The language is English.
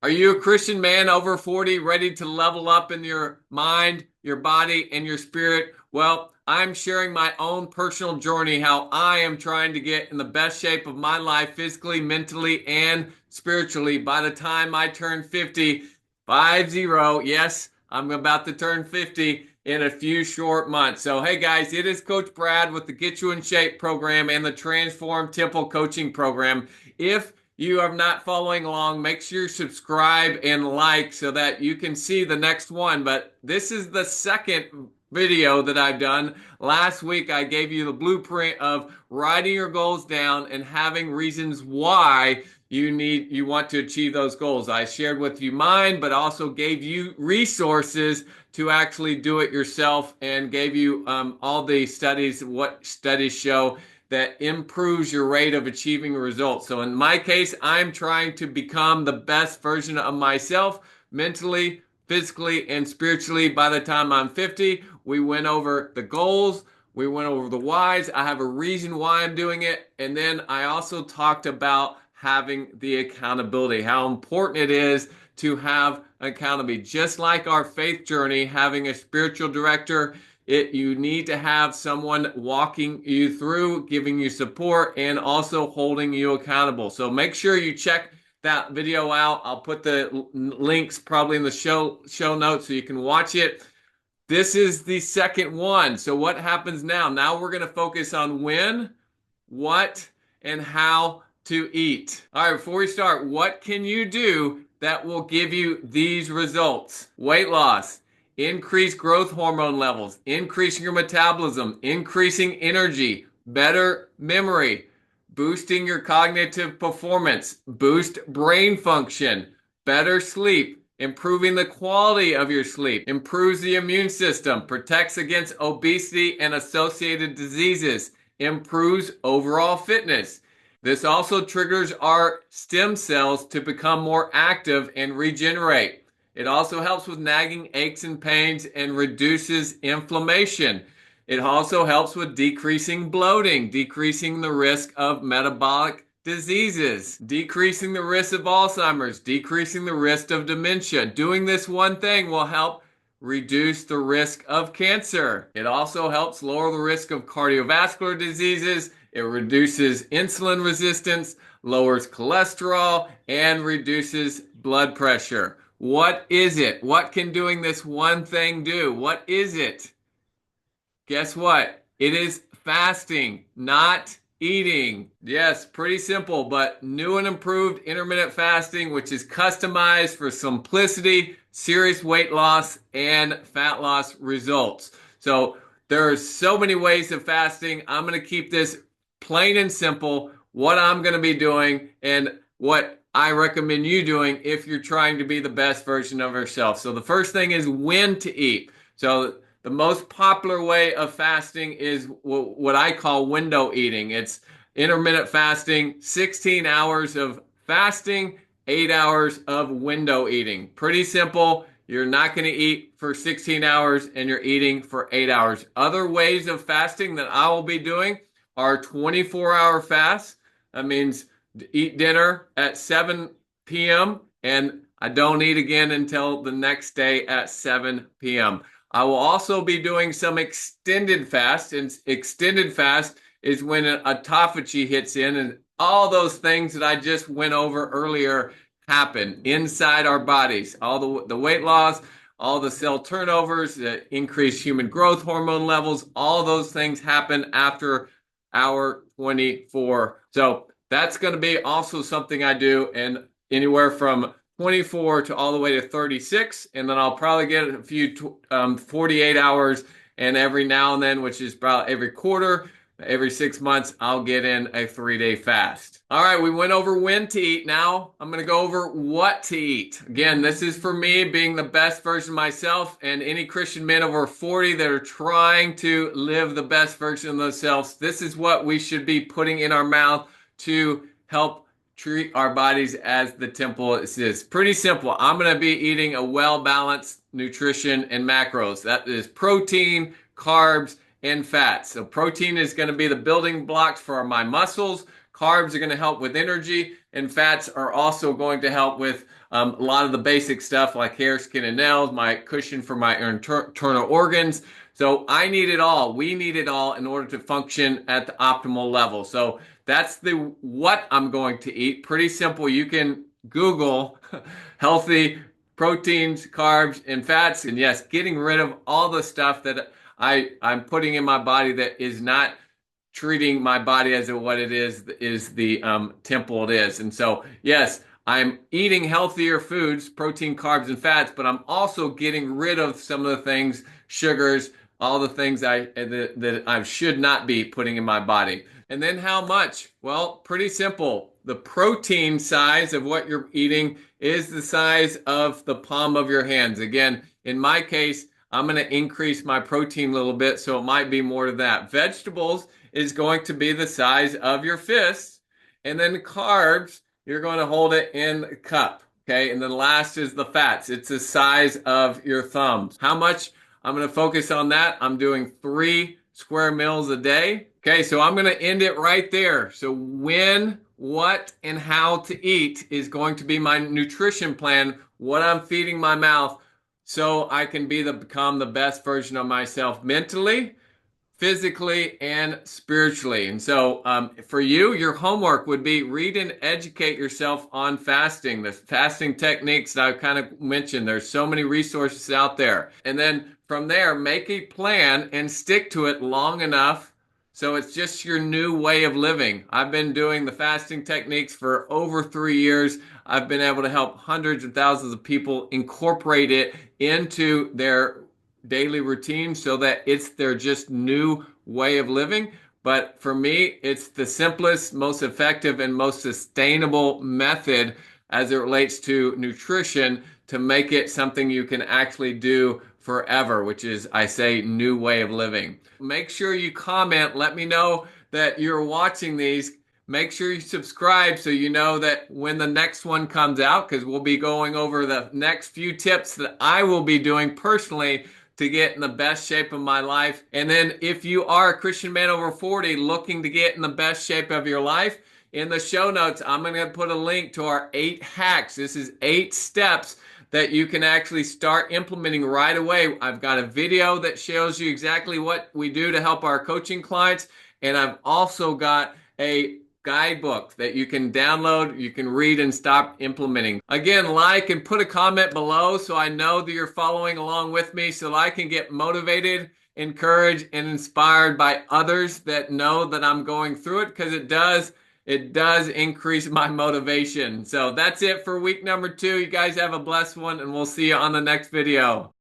Are you a Christian man over 40 ready to level up in your mind, your body, and your spirit? Well, I'm sharing my own personal journey, how I am trying to get in the best shape of my life, physically, mentally, and spiritually by the time I turn 50. 50. Yes, I'm about to turn 50 in a few short months. So, hey guys, it is Coach Brad with the Get You in Shape program and the Transform Temple Coaching Program. If you are not following along, make sure you subscribe and like so that you can see the next one. But this is the second video that I've done. Last week, I gave you the blueprint of writing your goals down and having reasons why you want to achieve those goals. I shared with you mine, but also gave you resources to actually do it yourself and gave you all the studies, what studies show that improves your rate of achieving results. So in my case, I'm trying to become the best version of myself mentally, physically, and spiritually by the time I'm 50. We went over the goals. We went over the whys. I have a reason why I'm doing it. And then I also talked about having the accountability, how important it is to have accountability. Just like our faith journey, having a spiritual director, you need to have someone walking you through, giving you support, and also holding you accountable. So make sure you check that video out. I'll put the links probably in the show notes so you can watch it. This is the second one. So what happens now? Now we're going to focus on when, what, and how to eat. All right, before we start, what can you do that will give you these results? Weight loss, increased growth hormone levels, increasing your metabolism, increasing energy, better memory, boosting your cognitive performance, boost brain function, better sleep, improving the quality of your sleep, improves the immune system, protects against obesity and associated diseases, improves overall fitness. This also triggers our stem cells to become more active and regenerate. It also helps with nagging aches and pains and reduces inflammation. It also helps with decreasing bloating, decreasing the risk of metabolic diseases, decreasing the risk of Alzheimer's, decreasing the risk of dementia. Doing this one thing will help reduce the risk of cancer. It also helps lower the risk of cardiovascular diseases. It reduces insulin resistance, lowers cholesterol, and reduces blood pressure. What is it? What can doing this one thing do? What is it? Guess what? It is fasting, not eating. Yes, pretty simple, but new and improved intermittent fasting, which is customized for simplicity, serious weight loss, and fat loss results. So there are so many ways of fasting. I'm going to keep this plain and simple, what I'm going to be doing and what I recommend you doing if you're trying to be the best version of yourself. So the first thing is when to eat. So the most popular way of fasting is what I call window eating. It's intermittent fasting, 16 hours of fasting, 8 hours of window eating. Pretty simple. You're not going to eat for 16 hours and you're eating for 8 hours. Other ways of fasting that I will be doing are 24-hour fasts. That means eat dinner at 7 p.m. and I don't eat again until the next day at 7 p.m. I will also be doing some extended fast, and extended fast is when autophagy hits in and all those things that I just went over earlier happen inside our bodies. All the weight loss, all the cell turnovers, the increased human growth hormone levels, all those things happen after hour 24. So that's going to be also something I do, and anywhere from 24 to all the way to 36, and then I'll probably get a few 48 hours, and every now and then, which is about every quarter, every 6 months, I'll get in a 3-day fast. All right, we went over when to eat. Now I'm going to go over what to eat. Again, this is for me being the best version of myself and any Christian men over 40 that are trying to live the best version of themselves. This is what we should be putting in our mouth to help treat our bodies as the temple is. Pretty simple. I'm going to be eating a well-balanced nutrition and macros. That is protein, carbs, and fats. So protein is going to be the building blocks for my muscles. Carbs are going to help with energy, and fats are also going to help with a lot of the basic stuff like hair, skin, and nails, my cushion for my internal organs. So I need it all. We need it all in order to function at the optimal level. So that's the what I'm going to eat. Pretty simple. You can Google healthy proteins, carbs, and fats. And yes, getting rid of all the stuff that I'm putting in my body that is not treating my body as what it is the temple it is. And so, yes, I'm eating healthier foods, protein, carbs, and fats, but I'm also getting rid of some of the things, sugars, all the things that I should not be putting in my body. And then how much? Well, pretty simple. The protein size of what you're eating is the size of the palm of your hands. Again, in my case, I'm going to increase my protein a little bit, so it might be more to that. Vegetables is going to be the size of your fist. And then carbs, you're going to hold it in a cup. Okay. And then last is the fats. It's the size of your thumbs. How much? I'm going to focus on that. I'm doing 3 square meals a day. Okay. So I'm going to end it right there. So when, what, and how to eat is going to be my nutrition plan, what I'm feeding my mouth so I can become the best version of myself mentally, physically, and spiritually. And so for you, your homework would be read and educate yourself on fasting, the fasting techniques that I've kind of mentioned. There's so many resources out there. And then from there, make a plan and stick to it long enough so it's just your new way of living. I've been doing the fasting techniques for over 3 years. I've been able to help hundreds of thousands of people incorporate it into their daily routine so that it's their just new way of living. But for me, it's the simplest, most effective, and most sustainable method as it relates to nutrition to make it something you can actually do forever, which is, I say, new way of living. Make sure you comment. Let me know that you're watching these. Make sure you subscribe so you know that when the next one comes out, because we'll be going over the next few tips that I will be doing personally to get in the best shape of my life. And then if you are a Christian man over 40 looking to get in the best shape of your life, in the show notes, I'm going to put a link to our 8 hacks. This is 8 steps that you can actually start implementing right away. I've got a video that shows you exactly what we do to help our coaching clients. And I've also got a guidebook that you can download, you can read and stop implementing. Again, like and put a comment below so I know that you're following along with me so I can get motivated, encouraged, and inspired by others that know that I'm going through it, because it does increase my motivation. So that's it for week number 2. You guys have a blessed one, and we'll see you on the next video.